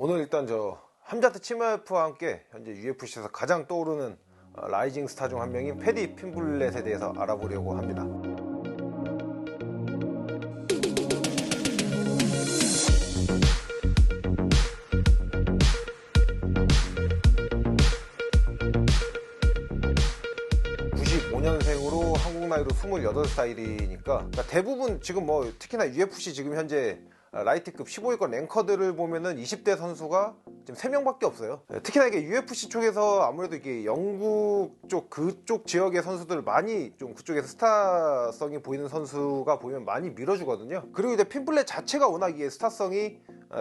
오늘 일단 저 함자트 치마프와 함께 현재 UFC에서 가장 떠오르는 라이징 스타 중 한 명인 패디 핀블렛에 대해서 알아보려고 합니다. 년생으로 한국 나이로 28살이니까 그러니까 대부분 지금 뭐 특히나 UFC 지금 현재 라이트급 15위권 랭커들을 보면은 20대 선수가 지금 3명밖에 없어요. 특히나 이게 UFC 쪽에서 아무래도 이게 영국 쪽 그쪽 지역의 선수들 많이 좀 그쪽에서 스타성이 보이는 선수가 보이면 많이 밀어주거든요. 그리고 이제 핀블렛 자체가 워낙 이게 스타성이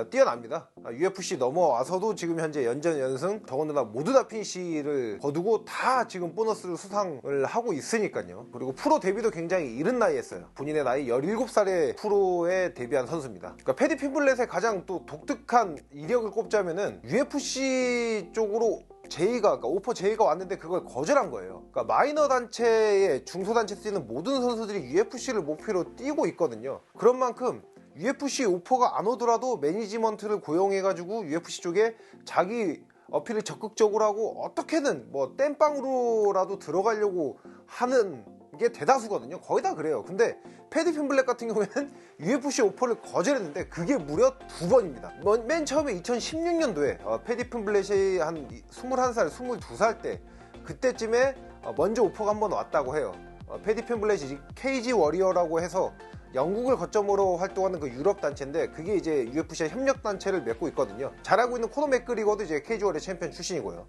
뛰어납니다. UFC 넘어와서도 지금 현재 연전 연승 더군다나 모두 다 피니시를 거두고 다 지금 보너스를 수상을 하고 있으니까요. 그리고 프로 데뷔도 굉장히 이른 나이에 했어요. 본인의 나이 17살에 프로에 데뷔한 선수입니다. 그러니까 패디 핀블렛의 가장 또 독특한 이력을 꼽자면은 UFC 쪽으로 그러니까 오퍼 제의가 왔는데 그걸 거절한 거예요. 그러니까 마이너 단체에 중소단체 뛰는 모든 선수들이 UFC를 목표로 뛰고 있거든요. 그런 만큼 UFC 오퍼가 안 오더라도 매니지먼트를 고용해가지고 UFC 쪽에 자기 어필을 적극적으로 하고 어떻게든 뭐 땜빵으로라도 들어가려고 하는 게 대다수거든요. 거의 다 그래요. 근데 패디 핀블렛 같은 경우에는 UFC 오퍼를 거절했는데 그게 무려 2번입니다. 맨 처음에 2016년도에 패디 핀블렛이 한 21살, 22살 때 그때쯤에 먼저 오퍼가 한번 왔다고 해요. 패디 핀블렛이 케이지 워리어라고 해서 영국을 거점으로 활동하는 그 유럽 단체인데 그게 이제 UFC와 협력 단체를 맺고 있거든요. 잘하고 있는 코너 맥그리거도 이제 케이지 워리어 챔피언 출신이고요.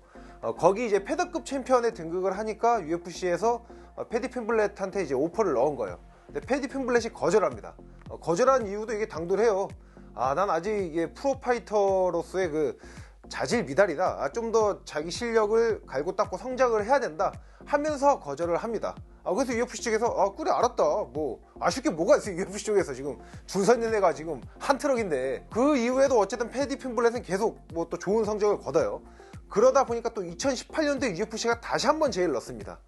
거기 이제 패더급 챔피언에 등극을 하니까 UFC에서 패디 핀블렛한테 이제 오퍼를 넣은 거예요. 근데 패디 핀블렛이 거절합니다. 거절한 이유도 이게 당돌해요. 난 아직 이게 프로파이터로서의 그 자질 미달이다. 좀 더 자기 실력을 갈고 닦고 성장을 해야 된다 하면서 거절을 합니다. 그래서 UFC 쪽에서 그래 알았다, 뭐 아쉬울 게 뭐가 있어. UFC 쪽에서 지금 줄 서 있는 애가 지금 한 트럭인데. 그 이후에도 어쨌든 패디 핀블렛은 계속 뭐 또 좋은 성적을 거둬요. 그러다 보니까 또 2018년도에 UFC가 다시 한번 제의를 넣습니다.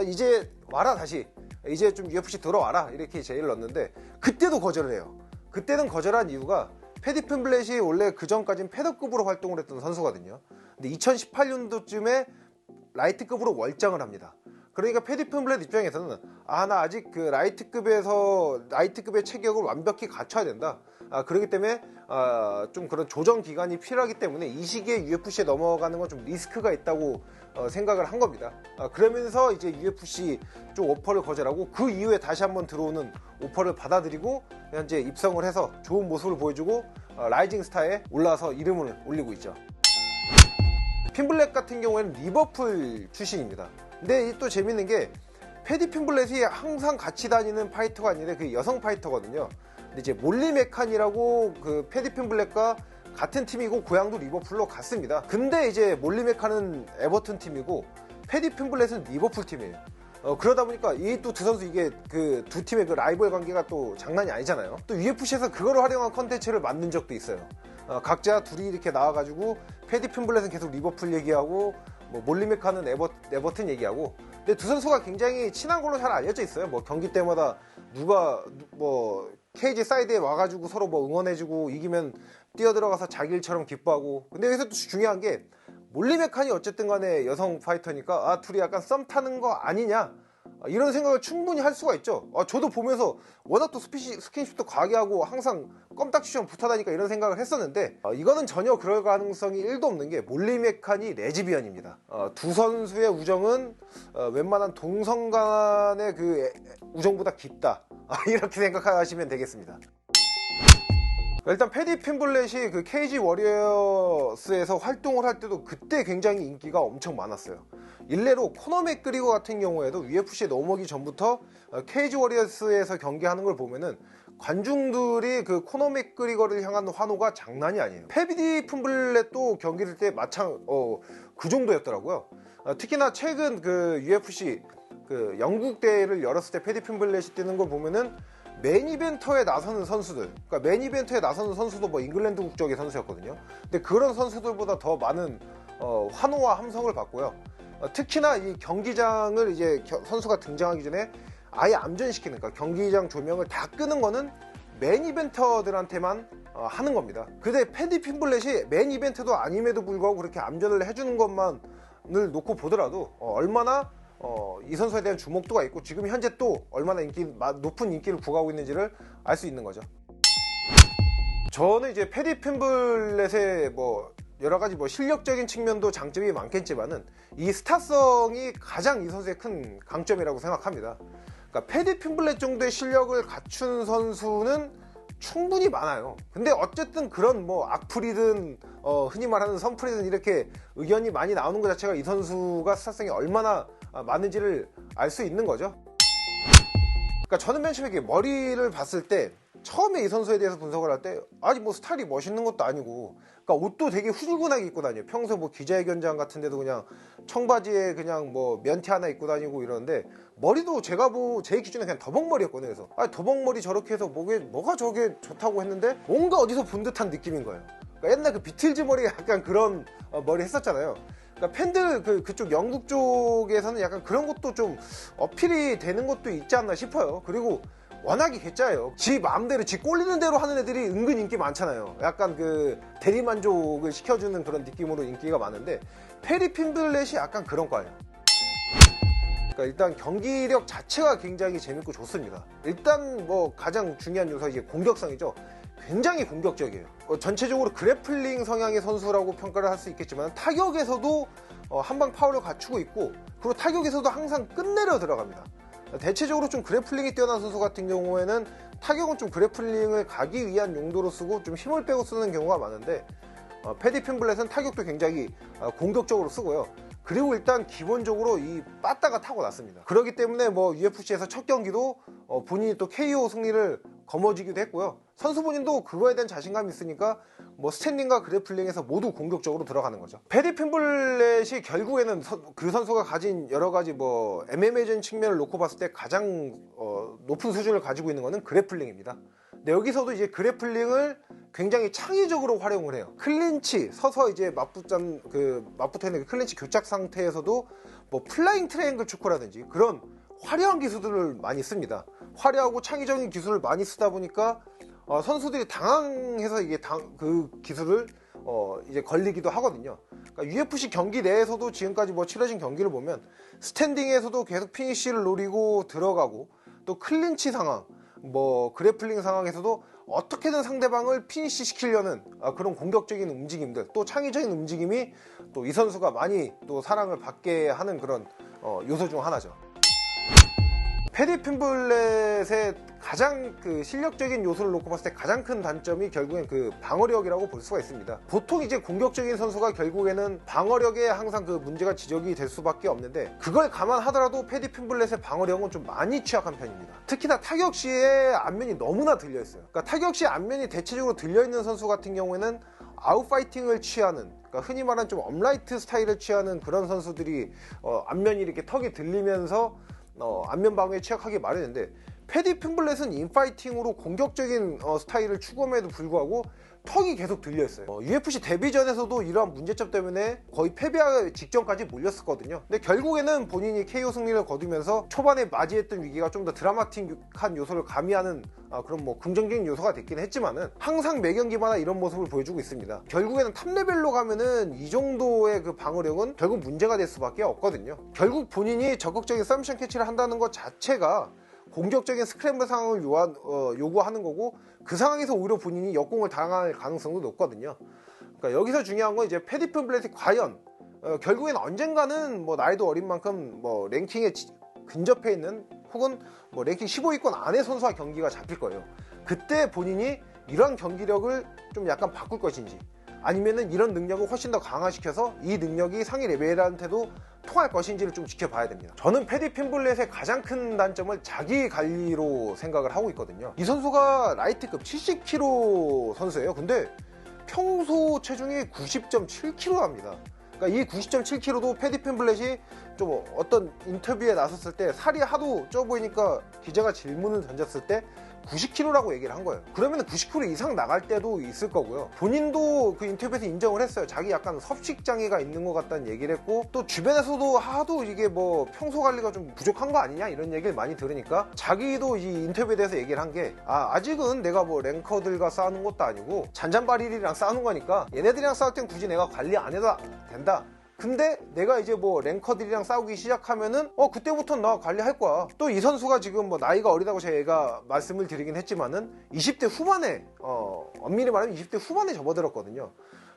이제 와라, 다시 이제 좀 UFC 들어와라, 이렇게 제의를 넣는데 그때도 거절을 해요. 그때는 거절한 이유가 패디 핀블렛이 원래 그 전까지는 패더급으로 활동을 했던 선수거든요. 근데 2018년도쯤에 라이트급으로 월장을 합니다. 그러니까 패디 핀블렛 입장에서는 나 아직 그 라이트급의 체격을 완벽히 갖춰야 된다. 그렇기 때문에 좀 그런 조정 기간이 필요하기 때문에 이 시기에 UFC에 넘어가는 건 좀 리스크가 있다고 생각을 한 겁니다. 그러면서 이제 UFC 쪽 오퍼를 거절하고 그 이후에 다시 한번 들어오는 오퍼를 받아들이고 현재 입성을 해서 좋은 모습을 보여주고 라이징 스타에 올라와서 이름을 올리고 있죠. 핀블렛 같은 경우에는 리버풀 출신입니다. 근데 또 재밌는 게 패디 핀블렛이 항상 같이 다니는 파이터가 아니라 그 여성 파이터거든요. 근데 이제 몰리 메칸이라고 그 패디 핀블렛과 같은 팀이고 고향도 리버풀로 갔습니다. 근데 이제 몰리 메칸은 에버튼 팀이고 패디 핀블렛은 리버풀 팀이에요. 그러다 보니까 이 또 두 선수 이게 그 두 팀의 그 라이벌 관계가 또 장난이 아니잖아요. 또 UFC에서 그거를 활용한 컨텐츠를 만든 적도 있어요. 각자 둘이 이렇게 나와가지고 패디 핀블렛은 계속 리버풀 얘기하고 뭐 몰리 메칸은 에버튼 얘기하고. 근데 두 선수가 굉장히 친한 걸로 잘 알려져 있어요. 뭐 경기 때마다 누가 뭐 케이지 사이드에 와가지고 서로 뭐 응원해주고 이기면 뛰어들어가서 자기 일처럼 기뻐하고. 근데 여기서 또 중요한 게 몰리 메칸이 어쨌든 간에 여성 파이터니까 둘이 약간 썸 타는 거 아니냐, 이런 생각을 충분히 할 수가 있죠. 저도 보면서 워낙 또 스킨십도 과하게 하고 항상 껌딱지처럼 붙어다니까 이런 생각을 했었는데 이거는 전혀 그럴 가능성이 1도 없는 게 몰리 메칸이 레즈비언입니다. 두 선수의 우정은 웬만한 동성 간의 그 우정보다 깊다, 이렇게 생각하시면 되겠습니다. 일단 패디 핀블렛이 그 케이지 워리어스에서 활동을 할 때도 그때 굉장히 인기가 엄청 많았어요. 일례로 코너 맥그리거 같은 경우에도 UFC에 넘어오기 전부터 케이지 워리어스에서 경기하는 걸 보면은 관중들이 그 코너 맥그리거를 향한 환호가 장난이 아니에요. 패디 핀블렛도 경기를 때 그 정도였더라고요. 특히나 최근 그 UFC 그 영국 대회를 열었을 때 패디 핀블렛이 뛰는 걸 보면은 메인 이벤터에 나서는 선수들, 그러니까 메인 이벤터에 나서는 선수도 뭐 잉글랜드 국적의 선수였거든요. 근데 그런 선수들보다 더 많은 환호와 함성을 받고요. 특히나 이 경기장을 이제 선수가 등장하기 전에 아예 암전시키는, 그러니까 경기장 조명을 다 끄는 거는 메인 이벤터들한테만 하는 겁니다. 근데 패디 핀블렛이 메인 이벤트도 아님에도 불구하고 그렇게 암전을 해주는 것만을 놓고 보더라도 얼마나 이 선수에 대한 주목도가 있고 지금 현재 또 얼마나 높은 인기를 구가하고 있는지를 알 수 있는 거죠. 저는 이제 패디 핀블렛의 여러가지 실력적인 측면도 장점이 많겠지만은 이 스타성이 가장 이 선수의 큰 강점이라고 생각합니다. 그러니까 패디 핀블렛 정도의 실력을 갖춘 선수는 충분히 많아요. 근데 어쨌든 그런 악플이든 흔히 말하는 선플이든 이렇게 의견이 많이 나오는 것 자체가 이 선수가 스타성이 얼마나 많은지를 알 수 있는 거죠. 그러니까 저는 맨 처음에 머리를 봤을 때 처음에 이 선수에 대해서 분석을 할 때 아니 스타일이 멋있는 것도 아니고, 그러니까 옷도 되게 후줄근하게 입고 다녀요. 평소 기자회견장 같은 데도 그냥 청바지에 그냥 면티 하나 입고 다니고 이러는데, 머리도 제 기준에 그냥 더벅머리였거든요. 그래서 더벅머리 저렇게 해서 뭐가 저게 좋다고 했는데 뭔가 어디서 본 듯한 느낌인 거예요. 그러니까 옛날 그 비틀즈 머리 약간 그런 머리 했었잖아요. 그러니까 팬들 그쪽 영국 쪽에서는 약간 그런 것도 좀 어필이 되는 것도 있지 않나 싶어요. 그리고 워낙에 개짜예요. 지 마음대로 지 꼴리는 대로 하는 애들이 은근 인기 많잖아요. 약간 대리만족을 시켜주는 그런 느낌으로 인기가 많은데, 패디 핀블렛이 약간 그런 과예요. 그러니까 일단 경기력 자체가 굉장히 재밌고 좋습니다. 일단 가장 중요한 요소가 이게 공격성이죠. 굉장히 공격적이에요. 전체적으로 그래플링 성향의 선수라고 평가를 할 수 있겠지만 타격에서도 한방 파워를 갖추고 있고, 그리고 타격에서도 항상 끝내려 들어갑니다. 대체적으로 좀 그래플링이 뛰어난 선수 같은 경우에는 타격은 좀 그래플링을 가기 위한 용도로 쓰고 좀 힘을 빼고 쓰는 경우가 많은데, 패디 핀블렛은 타격도 굉장히 공격적으로 쓰고요. 그리고 일단 기본적으로 이 빠따가 타고났습니다. 그렇기 때문에 UFC에서 첫 경기도 본인이 또 KO 승리를 거머쥐기도 했고요. 선수 본인도 그거에 대한 자신감이 있으니까 스탠딩과 그래플링에서 모두 공격적으로 들어가는 거죠. 패디 핀블렛이 결국에는 그 선수가 가진 여러가지 MMA적인 측면을 놓고 봤을 때 가장 높은 수준을 가지고 있는 거는 그래플링입니다. 근데 여기서도 이제 그래플링을 굉장히 창의적으로 활용을 해요. 클린치 서서 이제 맞붙어 있는 그 클린치 교착 상태에서도 플라잉 트라이앵글 초크라든지 그런 화려한 기술들을 많이 씁니다. 화려하고 창의적인 기술을 많이 쓰다 보니까 선수들이 당황해서 그 기술을 이제 걸리기도 하거든요. 그러니까 UFC 경기 내에서도 지금까지 치러진 경기를 보면 스탠딩에서도 계속 피니쉬를 노리고 들어가고, 또 클린치 상황, 그래플링 상황에서도 어떻게든 상대방을 피니쉬 시키려는 그런 공격적인 움직임들, 또 창의적인 움직임이 또 이 선수가 많이 또 사랑을 받게 하는 그런 요소 중 하나죠. 패디 핀블렛의 가장 실력적인 요소를 놓고 봤을 때 가장 큰 단점이 결국엔 방어력이라고 볼 수가 있습니다. 보통 이제 공격적인 선수가 결국에는 방어력에 항상 문제가 지적이 될 수밖에 없는데, 그걸 감안하더라도 패디 핀블렛의 방어력은 좀 많이 취약한 편입니다. 특히나 타격 시에 안면이 너무나 들려있어요. 그러니까 타격 시 안면이 대체적으로 들려있는 선수 같은 경우에는 아웃파이팅을 취하는, 그러니까 흔히 말하는 좀 업라이트 스타일을 취하는 그런 선수들이 안면이 이렇게 턱이 들리면서 안면 방어에 취약하기 마련인데, 패디 핀블렛은 인파이팅으로 공격적인 스타일을 추구함에도 불구하고 턱이 계속 들려있어요. UFC 데뷔전에서도 이러한 문제점 때문에 거의 패배하기 직전까지 몰렸었거든요. 근데 결국에는 본인이 KO 승리를 거두면서 초반에 맞이했던 위기가 좀 더 드라마틱한 요소를 가미하는 그런 긍정적인 요소가 됐긴 했지만은 항상 매 경기마다 이런 모습을 보여주고 있습니다. 결국에는 탑레벨로 가면은 이 정도의 방어력은 결국 문제가 될 수밖에 없거든요. 결국 본인이 적극적인 서미션 캐치를 한다는 것 자체가 공격적인 스크램블 상황을 요구하는 거고, 그 상황에서 오히려 본인이 역공을 당할 가능성도 높거든요. 그러니까 여기서 중요한 건 이제 패디 핀블렛이 과연 결국엔 언젠가는 나이도 어린 만큼 랭킹에 근접해 있는, 혹은 랭킹 15위권 안에 선수와 경기가 잡힐 거예요. 그때 본인이 이런 경기력을 좀 약간 바꿀 것인지, 아니면은 이런 능력을 훨씬 더 강화시켜서 이 능력이 상위 레벨한테도 통할 것인지를 좀 지켜봐야 됩니다. 저는 패디 핀블렛의 가장 큰 단점을 자기 관리로 생각을 하고 있거든요. 이 선수가 라이트급 70kg 선수예요. 근데 평소 체중이 90.7kg랍니다. 그러니까 이 90.7kg도 패디 핀블렛이 좀 어떤 인터뷰에 나섰을 때 살이 하도 쪄 보이니까 기자가 질문을 던졌을 때 90kg라고 얘기를 한 거예요. 그러면 90kg 이상 나갈 때도 있을 거고요. 본인도 그 인터뷰에서 인정을 했어요. 자기 약간 섭식장애가 있는 것 같다는 얘기를 했고, 또 주변에서도 하도 이게 뭐 평소 관리가 좀 부족한 거 아니냐 이런 얘기를 많이 들으니까 자기도 이 인터뷰에 대해서 얘기를 한 게, 아직은 내가 뭐 랭커들과 싸우는 것도 아니고 잔잔바리들이랑 싸우는 거니까 얘네들이랑 싸울 땐 굳이 내가 관리 안 해도 된다. 근데 내가 이제 뭐 랭커들이랑 싸우기 시작하면은 그때부터 나 관리할 거야. 또 이 선수가 지금 뭐 나이가 어리다고 제가 말씀을 드리긴 했지만은 20대 후반에 엄밀히 말하면 20대 후반에 접어들었거든요.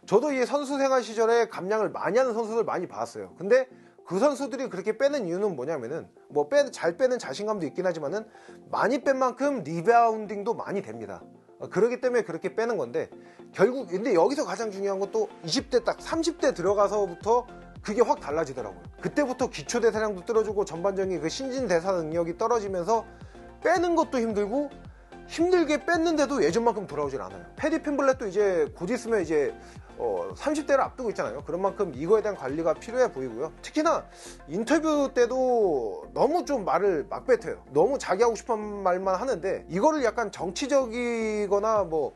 저도 이 선수 생활 시절에 감량을 많이 하는 선수들 많이 봤어요. 근데 그 선수들이 그렇게 빼는 이유는 뭐냐면은 뭐 잘 빼는 자신감도 있긴 하지만은 많이 뺀 만큼 리바운딩도 많이 됩니다. 그렇기 때문에 그렇게 빼는 건데, 결국 근데 여기서 가장 중요한 건 또 20대 딱 30대 들어가서부터 그게 확 달라지더라고요. 그때부터 기초 대사량도 떨어지고 전반적인 그 신진대사 능력이 떨어지면서 빼는 것도 힘들고, 힘들게 뺐는데도 예전만큼 돌아오질 않아요. 패디 핀블렛도 이제 곧 있으면 이제 30대를 앞두고 있잖아요. 그런 만큼 이거에 대한 관리가 필요해 보이고요. 특히나 인터뷰 때도 너무 좀 말을 막 뱉어요. 너무 자기 하고 싶은 말만 하는데, 이거를 약간 정치적이거나 뭐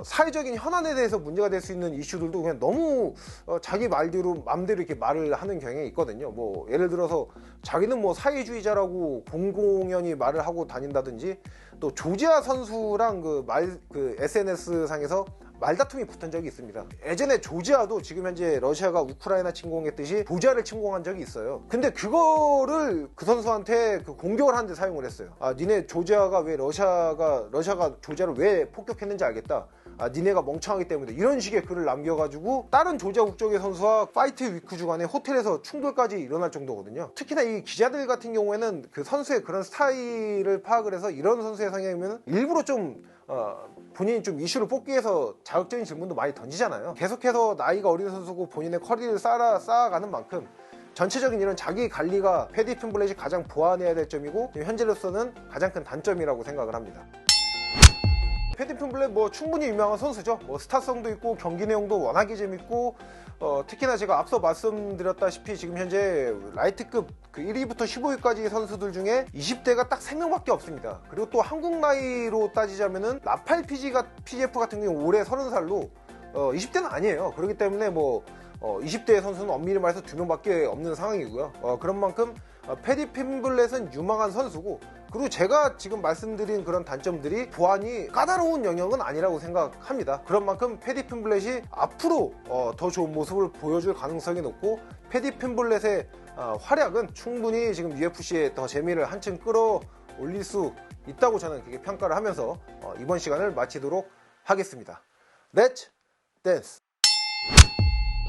사회적인 현안에 대해서 문제가 될 수 있는 이슈들도 그냥 너무 자기 말대로 맘대로 이렇게 말을 하는 경향이 있거든요. 뭐 예를 들어서 자기는 뭐 사회주의자라고 공공연히 말을 하고 다닌다든지, 또 조지아 선수랑 그 SNS 상에서 말다툼이 붙은 적이 있습니다. 예전에 조지아도 지금 현재 러시아가 우크라이나 침공했듯이 조지아를 침공한 적이 있어요. 근데 그거를 그 선수한테 그 공격을 하는데 사용을 했어요. 니네 조지아가 왜 러시아가 조지아를 왜 폭격했는지 알겠다. 니네가 멍청하기 때문에, 이런 식의 글을 남겨가지고 다른 조지아 국적의 선수와 파이트 위크 주간에 호텔에서 충돌까지 일어날 정도거든요. 특히나 이 기자들 같은 경우에는 그 선수의 그런 스타일을 파악을 해서 이런 선수의 성향이면 일부러 좀 본인이 좀 이슈를 뽑기 위해서 자극적인 질문도 많이 던지잖아요. 계속해서 나이가 어린 선수고 본인의 커리어를 쌓아가는 만큼 전체적인 이런 자기 관리가 패디 핀블렛이 가장 보완해야 될 점이고, 현재로서는 가장 큰 단점이라고 생각을 합니다. 패디 핀블렛 뭐 충분히 유명한 선수죠. 뭐 스타성도 있고 경기 내용도 워낙에 재밌고, 특히나 제가 앞서 말씀드렸다시피 지금 현재 라이트급 그 1위부터 15위까지 선수들 중에 20대가 딱 3명밖에 없습니다. 그리고 또 한국 나이로 따지자면은 라팔 PGF 같은 경우 올해 30살로 20대는 아니에요. 그렇기 때문에 뭐 20대 선수는 엄밀히 말해서 2명밖에 없는 상황이고요. 그런 만큼 패디 핀블렛은 유망한 선수고, 그리고 제가 지금 말씀드린 그런 단점들이 보완이 까다로운 영역은 아니라고 생각합니다. 그런 만큼 패디 핀블렛이 앞으로 더 좋은 모습을 보여줄 가능성이 높고, 패디 핀블렛의 활약은 충분히 지금 UFC에 더 재미를 한층 끌어올릴 수 있다고 저는 그렇게 평가를 하면서 이번 시간을 마치도록 하겠습니다. 렛츠 댄스!